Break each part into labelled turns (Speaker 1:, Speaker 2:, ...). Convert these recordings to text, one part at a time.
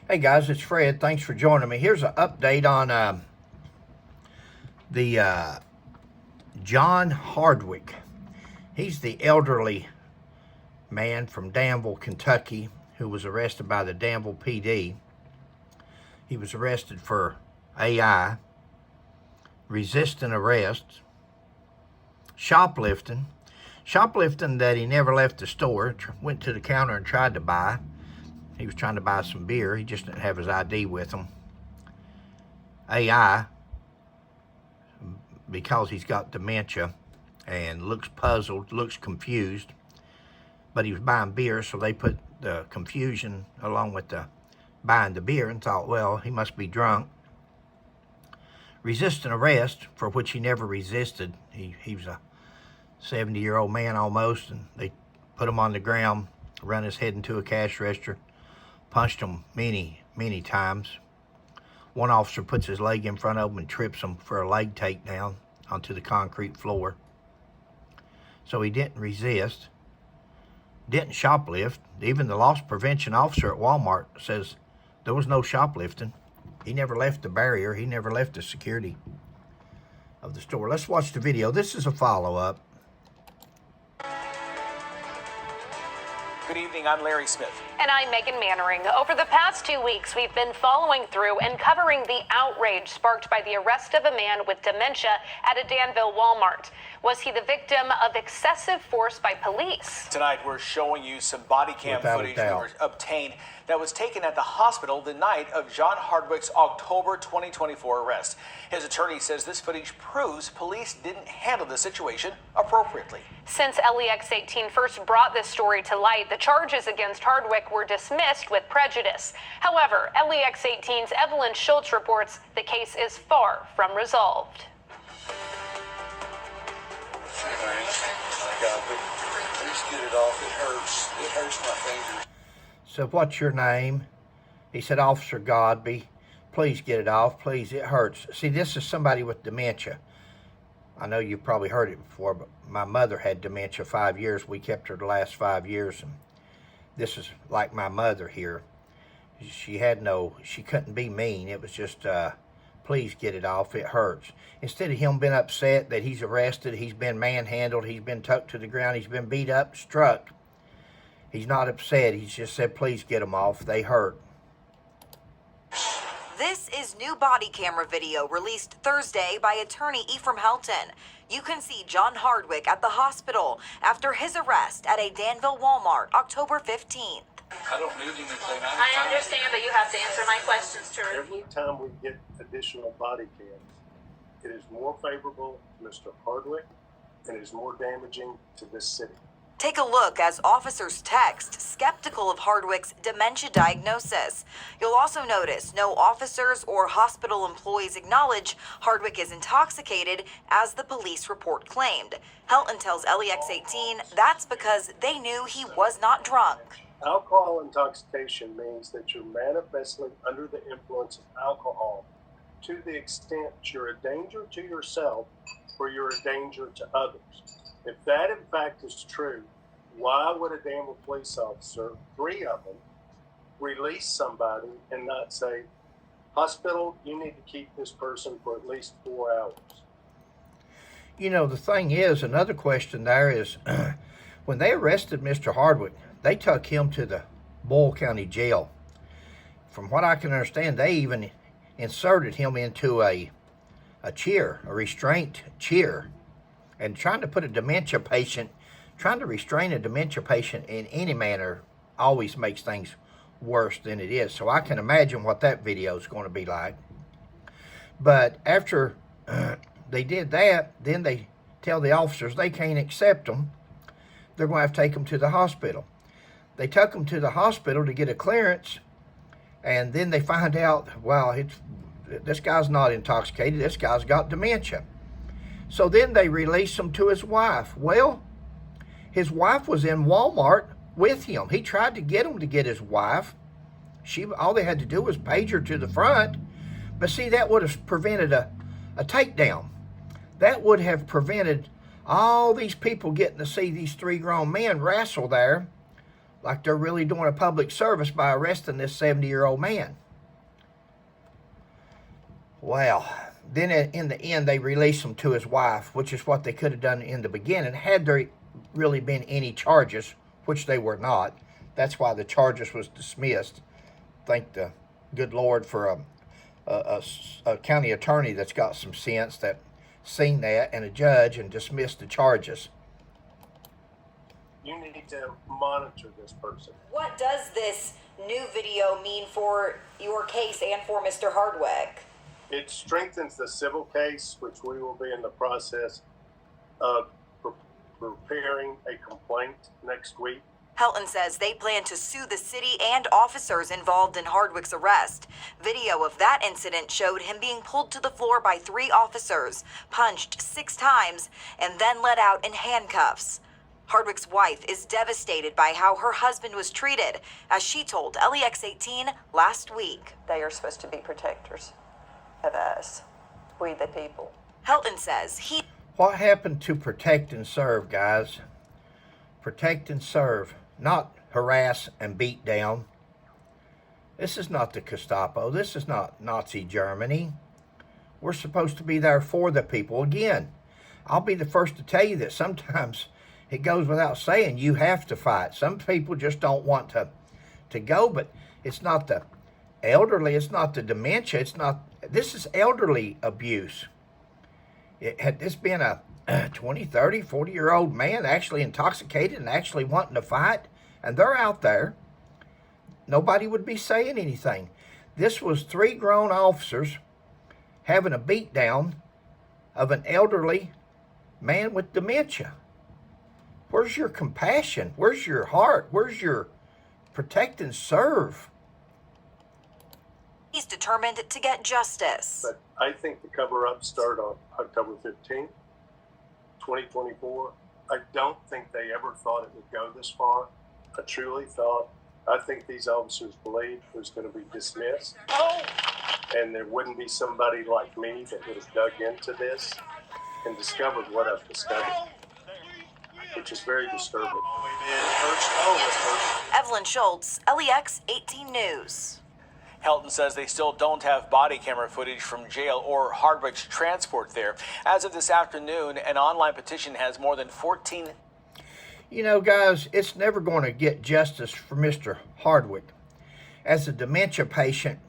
Speaker 1: Hey guys, it's Fred. Thanks for joining me. Here's an update on the John Hardwick. He's the elderly man from Danville, Kentucky, who was arrested by the Danville PD. He was arrested for AI, resisting arrest, shoplifting that he never left the store, went to the counter and tried to buy. He was trying to buy some beer. He just didn't have his ID with him. AI, because he's got dementia and looks puzzled, looks confused, but he was buying beer, so they put the confusion along with the buying the beer and thought, well, he must be drunk. Resisting arrest, for which he never resisted. He was a 70-year-old man almost, and they put him on the ground, run his head into a cash register, punched him many times. One officer puts his leg in front of him and trips him for a leg takedown onto the concrete floor. So he didn't resist, didn't shoplift. Even the loss prevention officer at Walmart says there was no shoplifting. He never left the barrier. He never left the security of the store. Let's watch the video. This is a follow-up.
Speaker 2: Good evening, I'm Larry Smith.
Speaker 3: And I'm Megan Mannering. Over the past 2 weeks, we've been following through and covering the outrage sparked by the arrest of a man with dementia at a Danville Walmart. Was he the victim of excessive force by police?
Speaker 2: Tonight, we're showing you some body cam footage we obtained that was taken at the hospital the night of John Hardwick's October 2024 arrest. His attorney says this footage proves police didn't handle the situation appropriately.
Speaker 3: Since LEX 18 first brought this story to light, the charges against Hardwick were dismissed with prejudice. However, LEX 18's Evelyn Schultz reports the case is far from resolved.
Speaker 4: Please get it off. It hurts. It hurts my fingers.
Speaker 1: So what's your name? He said, Officer Godby, please get it off. Please, it hurts. See, this is somebody with dementia. I know you've probably heard it before, but my mother had dementia 5 years. We kept her the last 5 years. And this is like my mother here. She couldn't be mean. It was just, please get it off. It hurts. Instead of him being upset that he's arrested, he's been manhandled, he's been tucked to the ground, he's been beat up, struck. He's not upset. He's just said, please get them off. They hurt.
Speaker 5: This is new body camera video released Thursday by attorney Ephraim Helton. You can see John Hardwick at the hospital after his arrest at a Danville Walmart October 15th.
Speaker 4: I don't need anything.
Speaker 6: I understand, but you have to answer my questions to
Speaker 7: Every time we get additional body cams, it is more favorable to Mr. Hardwick and it is more damaging to this city.
Speaker 5: Take a look as officers text, skeptical of Hardwick's dementia diagnosis. You'll also notice no officers or hospital employees acknowledge Hardwick is intoxicated, as the police report claimed. Helton tells LEX 18 that's because they knew he was not drunk.
Speaker 7: Alcohol intoxication means that you're manifestly under the influence of alcohol to the extent you're a danger to yourself or you're a danger to others. If that in fact is true, why would a Danville police officer, 3 of them, release somebody and not say, hospital, you need to keep this person for at least 4 hours?
Speaker 1: You know, the thing is, another question there is, when they arrested Mr. Hardwick, they took him to the Boyle County Jail. From what I can understand, they even inserted him into a chair, a restraint chair. And trying to restrain a dementia patient in any manner always makes things worse than it is. So I can imagine what that video is going to be like. But after they did that, then they tell the officers they can't accept them. They're going to have to take them to the hospital. They took them to the hospital to get a clearance, and then they find out, well, this guy's not intoxicated. This guy's got dementia. So then they released him to his wife. Well, his wife was in Walmart with him. He tried to get him to get his wife. All they had to do was page her to the front. But see, that would have prevented a takedown. That would have prevented all these people getting to see these 3 grown men wrestle there like they're really doing a public service by arresting this 70-year-old man. Well, then in the end, they released him to his wife, which is what they could have done in the beginning had there really been any charges, which they were not. That's why the charges was dismissed. Thank the good Lord for a county attorney that's got some sense that seen that, and a judge, and dismissed the charges.
Speaker 7: You need to monitor this person.
Speaker 5: What does this new video mean for your case and for Mr. Hardwick?
Speaker 7: It strengthens the civil case, which we will be in the process of preparing a complaint next week.
Speaker 5: Helton says they plan to sue the city and officers involved in Hardwick's arrest. Video of that incident showed him being pulled to the floor by 3 officers, punched 6 times, and then let out in handcuffs. Hardwick's wife is devastated by how her husband was treated, as she told LEX18 last week.
Speaker 8: They are supposed to be protectors of us, we the people.
Speaker 5: Helton says
Speaker 1: What happened to protect and serve, guys? Protect and serve, not harass and beat down. This is not the Gestapo. This is not Nazi Germany. We're supposed to be there for the people. Again, I'll be the first to tell you that sometimes it goes without saying you have to fight. Some people just don't want to go, but it's not the elderly, it's not the dementia, this is elderly abuse. Had this been a 20, 30, 40-year-old man actually intoxicated and actually wanting to fight, and they're out there, nobody would be saying anything. This was 3 grown officers having a beatdown of an elderly man with dementia. Where's your compassion? Where's your heart? Where's your protect and serve?
Speaker 5: he's determined to get justice.
Speaker 7: But I think the cover-up started on October 15th, 2024. I don't think they ever thought it would go this far. I think these officers believed it was going to be dismissed. And there wouldn't be somebody like me that would have dug into this and discovered what I've discovered, which is very disturbing.
Speaker 5: Evelyn Schultz, LEX 18 News.
Speaker 2: Helton says they still don't have body camera footage from jail or Hardwick's transport there. As of this afternoon, an online petition has more than 14.
Speaker 1: You know, guys, it's never going to get justice for Mr. Hardwick. As a dementia patient,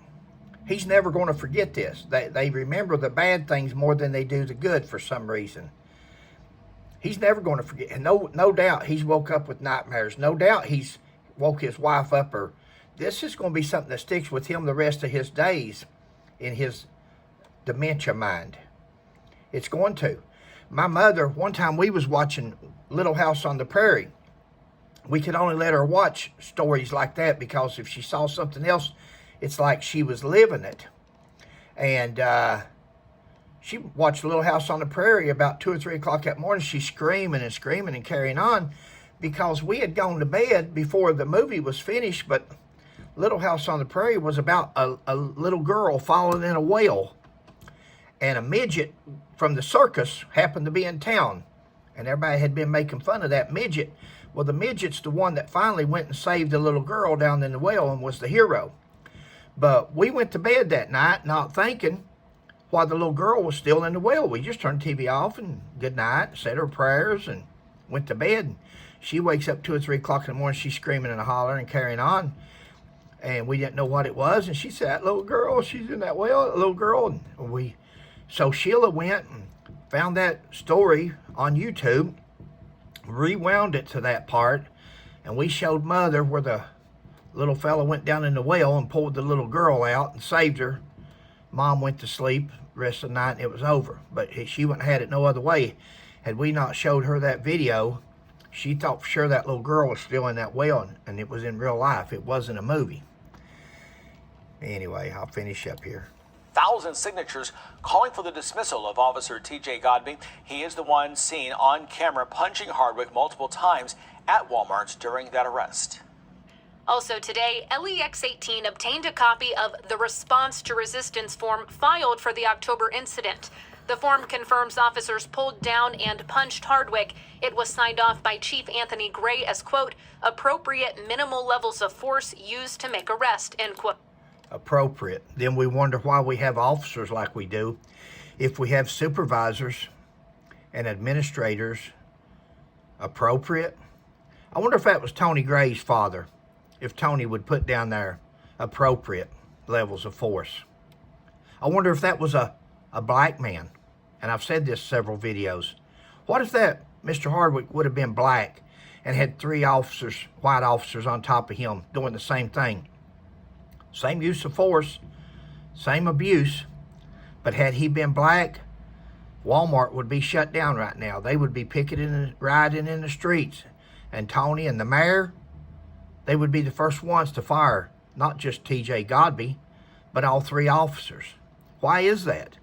Speaker 1: he's never going to forget this. They remember the bad things more than they do the good for some reason. He's never going to forget. And no doubt he's woke up with nightmares. No doubt he's woke his wife up. Or this is going to be something that sticks with him the rest of his days in his dementia mind. It's going to. My mother, one time we was watching Little House on the Prairie. We could only let her watch stories like that because if she saw something else, it's like she was living it. And she watched Little House on the Prairie about 2 or 3 o'clock that morning. She's screaming and screaming and carrying on because we had gone to bed before the movie was finished. But Little House on the Prairie was about a little girl falling in a well. And a midget from the circus happened to be in town. And everybody had been making fun of that midget. Well, the midget's the one that finally went and saved the little girl down in the well and was the hero. But we went to bed that night not thinking while the little girl was still in the well. We just turned the TV off and good night, said her prayers, and went to bed. And she wakes up 2 or 3 o'clock in the morning. She's screaming and hollering and carrying on. And we didn't know what it was. And she said, that little girl, she's in that well, little girl. And so Sheila went and found that story on YouTube, rewound it to that part, and we showed Mother where the little fella went down in the well and pulled the little girl out and saved her. Mom went to sleep the rest of the night and it was over. But she wouldn't have had it no other way. Had we not showed her that video, she thought for sure that little girl was still in that well, and it was in real life. It wasn't a movie. Anyway, I'll finish up here.
Speaker 2: 1,000 signatures calling for the dismissal of Officer T.J. Godby. He is the one seen on camera punching Hardwick multiple times at Walmart during that arrest.
Speaker 3: Also today, LEX 18 obtained a copy of the response to resistance form filed for the October incident. The form confirms officers pulled down and punched Hardwick. It was signed off by Chief Anthony Gray as, quote, appropriate minimal levels of force used to make arrest, end quote.
Speaker 1: Appropriate. Then we wonder why we have officers like we do. If we have supervisors and administrators, appropriate. I wonder if that was Tony Gray's father, if Tony would put down there appropriate levels of force. I wonder if that was a black man, and I've said this several videos. What if that Mr. Hardwick would have been black and had 3 officers, white officers on top of him doing the same thing? Same use of force, same abuse, but had he been black, Walmart would be shut down right now. They would be picketing and rioting in the streets. And Tony and the mayor, they would be the first ones to fire not just TJ Godby, but all 3 officers. Why is that?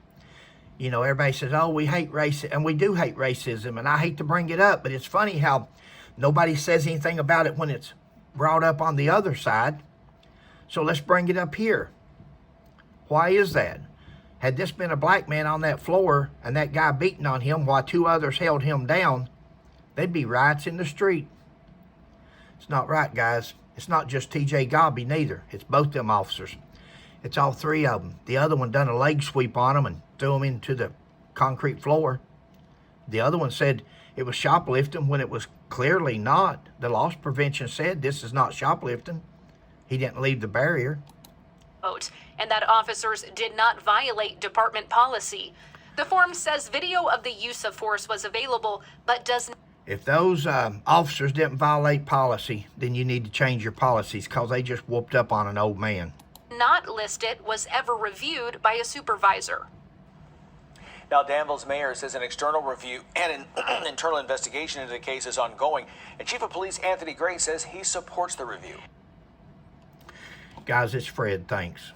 Speaker 1: You know, everybody says, oh, we hate racism, and we do hate racism, and I hate to bring it up, but it's funny how nobody says anything about it when it's brought up on the other side. So let's bring it up here. Why is that? Had this been a black man on that floor and that guy beating on him while 2 others held him down, there'd be riots in the street. It's not right, guys. It's not just TJ Godby neither. It's both them officers. It's all 3 of them. The other one done a leg sweep on them and threw them into the concrete floor. The other one said it was shoplifting when it was clearly not. The loss prevention said this is not shoplifting. He didn't leave the barrier.
Speaker 3: And that officers did not violate department policy. The form says video of the use of force was available, but does not.
Speaker 1: If those officers didn't violate policy, then you need to change your policies because they just whooped up on an old man.
Speaker 3: Not listed was ever reviewed by a supervisor.
Speaker 2: Now, Danville's mayor says an external review and an internal investigation into the case is ongoing. And Chief of Police Anthony Gray says he supports the review.
Speaker 1: Guys, it's Fred. Thanks.